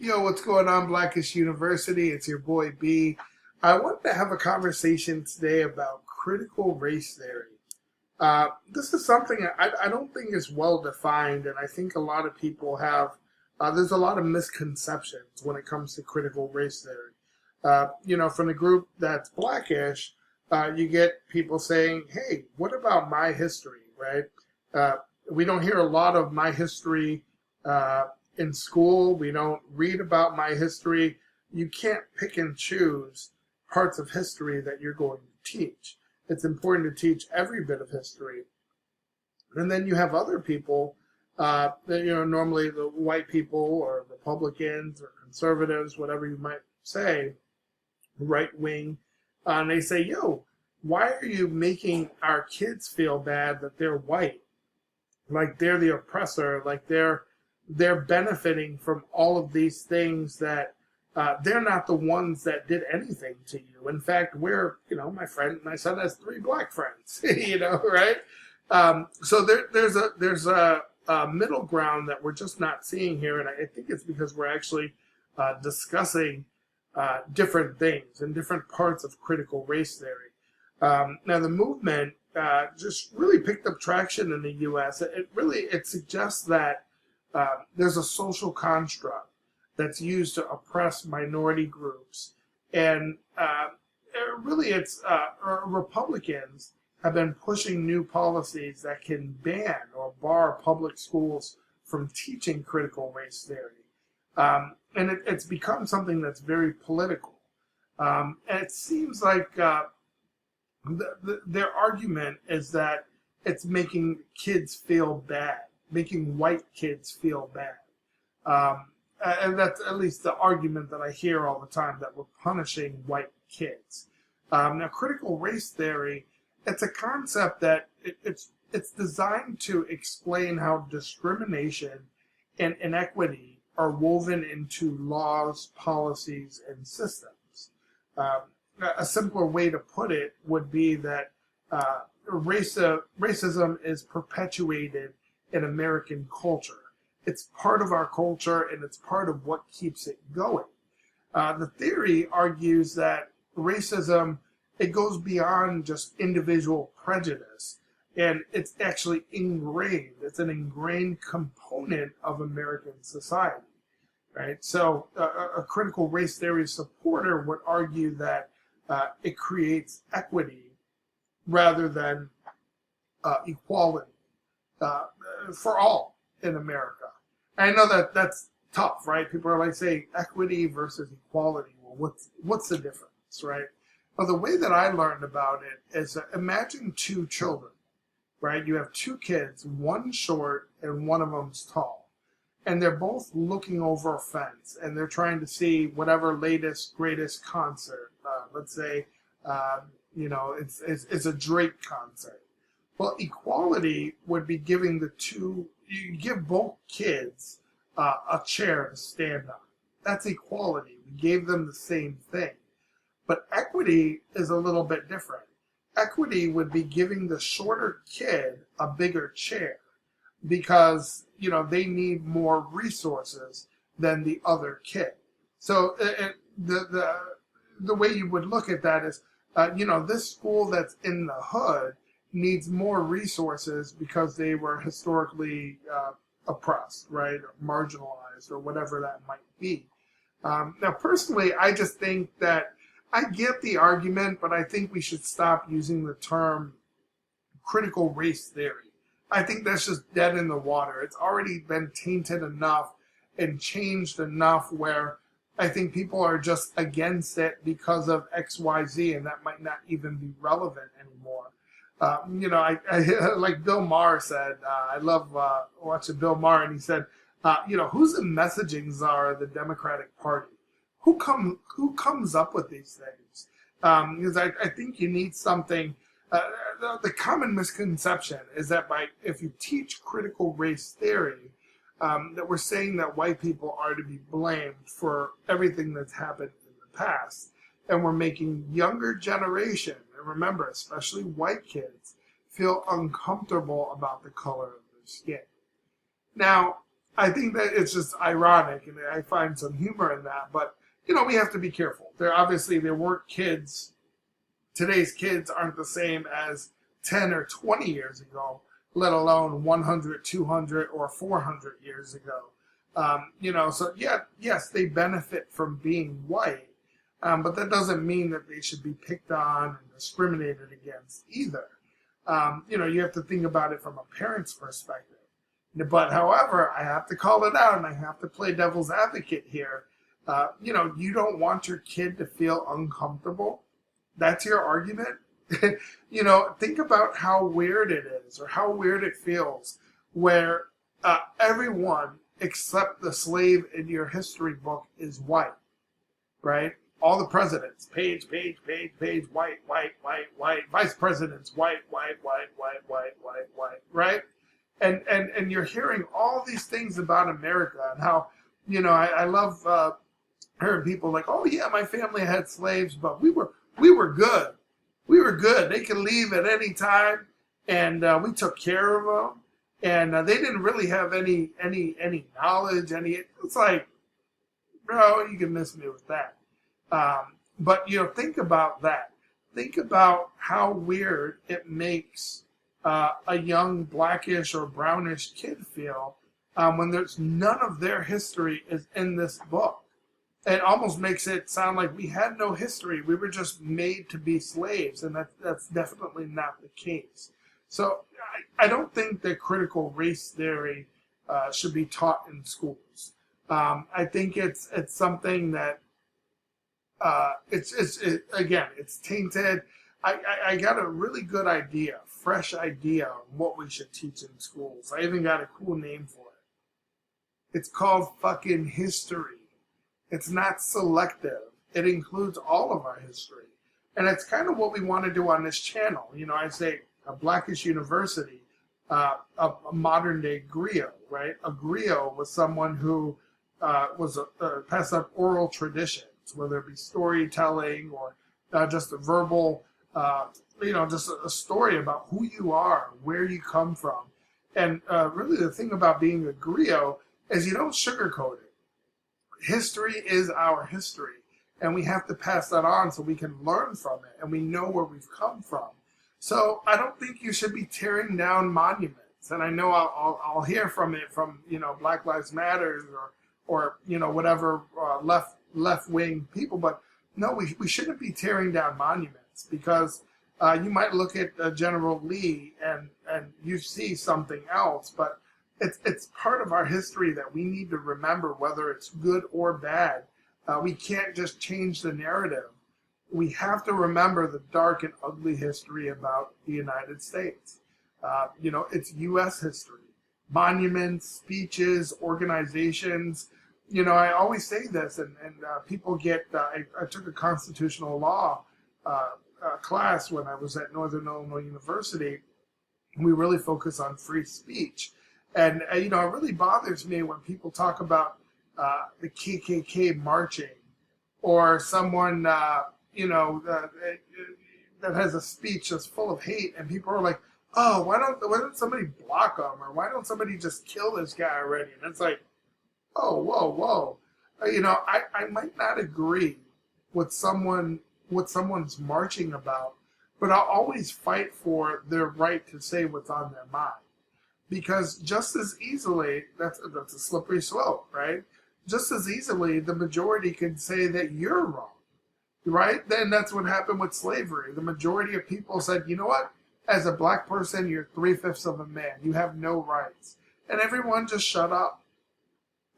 Yo, what's going on, Blackish University? It's your boy B. I wanted to have a conversation today about critical race theory. This is something I don't think is well defined, and I think a lot of people have, there's a lot of misconceptions when it comes to critical race theory. From the group that's Blackish, you get people saying, hey, what about my history, right? We don't hear a lot of my history in school. We don't read about my history. You can't pick and choose parts of history that you're going to teach. It's important to teach every bit of history. And then you have other people, normally the white people or Republicans or conservatives, whatever you might say, right wing, and they say, yo, why are you making our kids feel bad that they're white? Like they're the oppressor, like they're benefiting from all of these things that they're not the ones that did anything to you. In fact, my son has 3 black friends, right? So there's a middle ground that we're just not seeing here, and I think it's because we're actually discussing different things and different parts of critical race theory. Now, the movement just really picked up traction in the U.S. It suggests that there's a social construct that's used to oppress minority groups. And Republicans have been pushing new policies that can ban or bar public schools from teaching critical race theory. And it's become something that's very political. And it seems like their argument is that it's making kids feel bad, making white kids feel bad. And that's at least the argument that I hear all the time, that we're punishing white kids. Now, critical race theory, it's a concept that it's designed to explain how discrimination and inequity are woven into laws, policies, and systems. A simpler way to put it would be that racism is perpetuated in American culture. It's part of our culture, and it's part of what keeps it going. The theory argues that racism, it goes beyond just individual prejudice, and it's actually ingrained. It's an ingrained component of American society, right? So a critical race theory supporter would argue that it creates equity rather than equality for all in America. I know that that's tough, right? People are like saying equity versus equality. Well, what's the difference, right? Well, the way that I learned about it is imagine 2 children, right? You have 2 kids, one short and one of them's tall. And they're both looking over a fence, and they're trying to see whatever latest, greatest concert. Let's say, it's a Drake concert. Well, equality would be giving you give both kids a chair to stand on. That's equality. We gave them the same thing. But equity is a little bit different. Equity would be giving the shorter kid a bigger chair because, they need more resources than the other kid. So the way you would look at that is, this school that's in the hood needs more resources because they were historically oppressed, right, or marginalized, or whatever that might be. Now, personally, I just think that I get the argument, but I think we should stop using the term critical race theory. I think that's just dead in the water. It's already been tainted enough and changed enough where I think people are just against it because of X, Y, Z, and that might not even be relevant anymore. I like Bill Maher said, I love watching Bill Maher, and he said, who's the messaging czar of the Democratic Party? Who comes up with these things? Because I think you need something. The common misconception is that if you teach critical race theory, that we're saying that white people are to be blamed for everything that's happened in the past. And we're making younger generation, and remember, especially white kids, feel uncomfortable about the color of their skin. Now, I think that it's just ironic, and I find some humor in that. But we have to be careful. There weren't kids. Today's kids aren't the same as 10 or 20 years ago, let alone 100, 200, or 400 years ago. So yeah, yes, they benefit from being white, but that doesn't mean that they should be picked on and discriminated against either. You have to think about it from a parent's perspective. But however, I have to call it out, and I have to play devil's advocate here. You don't want your kid to feel uncomfortable. That's your argument. Think about how weird it is, or how weird it feels, where everyone except the slave in your history book is white, right? All the presidents, page, white, vice presidents, white, right? And you're hearing all these things about America, and how, I love hearing people like, oh yeah, my family had slaves, but we were good. We were good. They could leave at any time, and we took care of them. And they didn't really have any knowledge. It's like, bro, you can miss me with that. But think about that. Think about how weird it makes a young blackish or brownish kid feel when there's none of their history is in this book. It almost makes it sound like we had no history. We were just made to be slaves, and that's definitely not the case. So I don't think that critical race theory should be taught in schools. I think it's something that it's tainted. I got a really good idea, fresh idea on what we should teach in schools. I even got a cool name for it. It's called fucking history. It's not selective. It includes all of our history. And it's kind of what we want to do on this channel. I say a Blackish University, a modern day griot, right? A griot was someone who passed up oral traditions, whether it be storytelling or just a verbal, just a story about who you are, where you come from. And really the thing about being a griot is you don't sugarcoat it. History is our history, and we have to pass that on so we can learn from it, and we know where we've come from. So I don't think you should be tearing down monuments. And I know I'll hear from it from Black Lives Matter or whatever left wing people, but no, we shouldn't be tearing down monuments, because you might look at General Lee and you see something else, but it's part of our history that we need to remember, whether it's good or bad. We can't just change the narrative. We have to remember the dark and ugly history about the United States. It's U.S. history. Monuments, speeches, organizations. I always say this, and people get, I took a constitutional law class when I was at Northern Illinois University. We really focus on free speech. And, it really bothers me when people talk about the KKK marching, or someone, that has a speech that's full of hate, and people are like, oh, why don't somebody block them, or why don't somebody just kill this guy already? And it's like, oh, whoa. I might not agree with what someone's marching about, but I'll always fight for their right to say what's on their mind. Because just as easily, that's a slippery slope, right? Just as easily, the majority can say that you're wrong, right? Then that's what happened with slavery. The majority of people said, you know what? As a black person, you're 3/5 of a man. You have no rights. And everyone just shut up,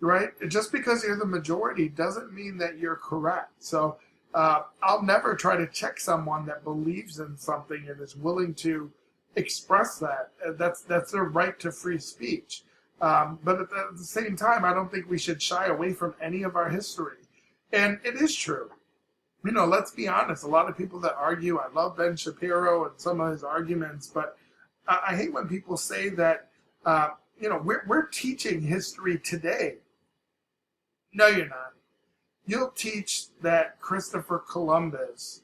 right? Just because you're the majority doesn't mean that you're correct. So I'll never try to check someone that believes in something and is willing to express that. That's their right to free speech. But at the same time, I don't think we should shy away from any of our history. And it is true. Let's be honest. A lot of people that argue, I love Ben Shapiro and some of his arguments, but I hate when people say that, we're teaching history today. No, you're not. You'll teach that Christopher Columbus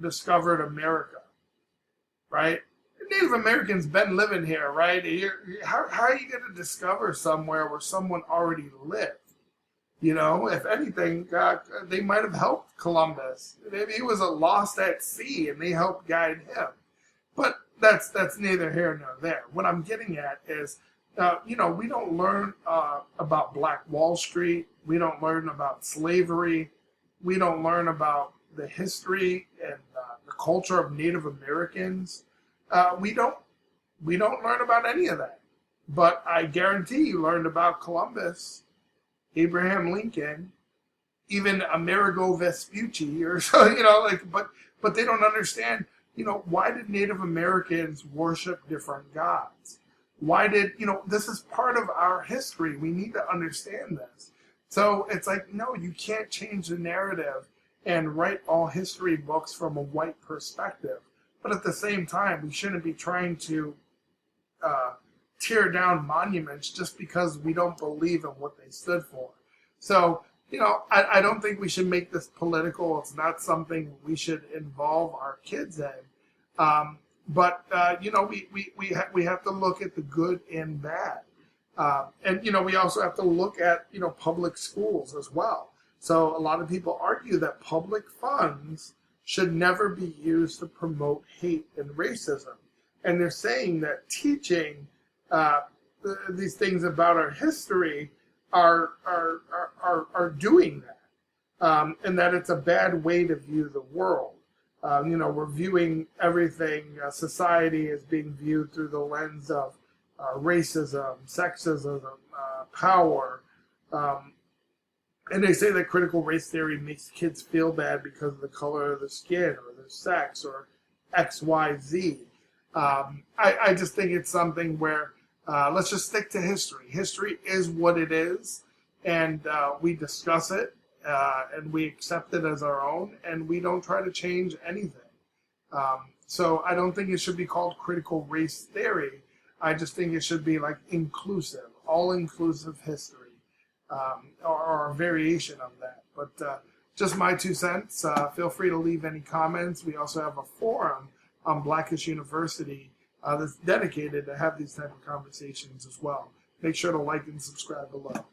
discovered America, right? Native Americans been living here, right? How are you going to discover somewhere where someone already lived? You know, if anything, they might have helped Columbus. Maybe he was lost at sea and they helped guide him. But that's neither here nor there. What I'm getting at is, we don't learn about Black Wall Street. We don't learn about slavery. We don't learn about the history and the culture of Native Americans. We don't learn about any of that. But I guarantee you learned about Columbus, Abraham Lincoln, even Amerigo Vespucci, or so, but they don't understand, why did Native Americans worship different gods? Why did, this is part of our history. We need to understand this. So it's like, no, you can't change the narrative and write all history books from a white perspective. But at the same time, we shouldn't be trying to tear down monuments just because we don't believe in what they stood for. So, I don't think we should make this political. It's not something we should involve our kids in. But we have to look at the good and bad. And we also have to look at, public schools as well. So a lot of people argue that public funds should never be used to promote hate and racism. And they're saying that teaching these things about our history are doing that, and that it's a bad way to view the world. We're viewing everything, society as being viewed through the lens of racism, sexism, power. And they say that critical race theory makes kids feel bad because of the color of their skin or their sex or X, Y, Z. I just think it's something where let's just stick to history. History is what it is, and we discuss it, and we accept it as our own, and we don't try to change anything. So I don't think it should be called critical race theory. I just think it should be like inclusive, all-inclusive history, or a variation of that. But just my 2 cents. Feel free to leave any comments. We also have a forum on Blackish University that's dedicated to have these type of conversations as well. Make sure to like and subscribe below.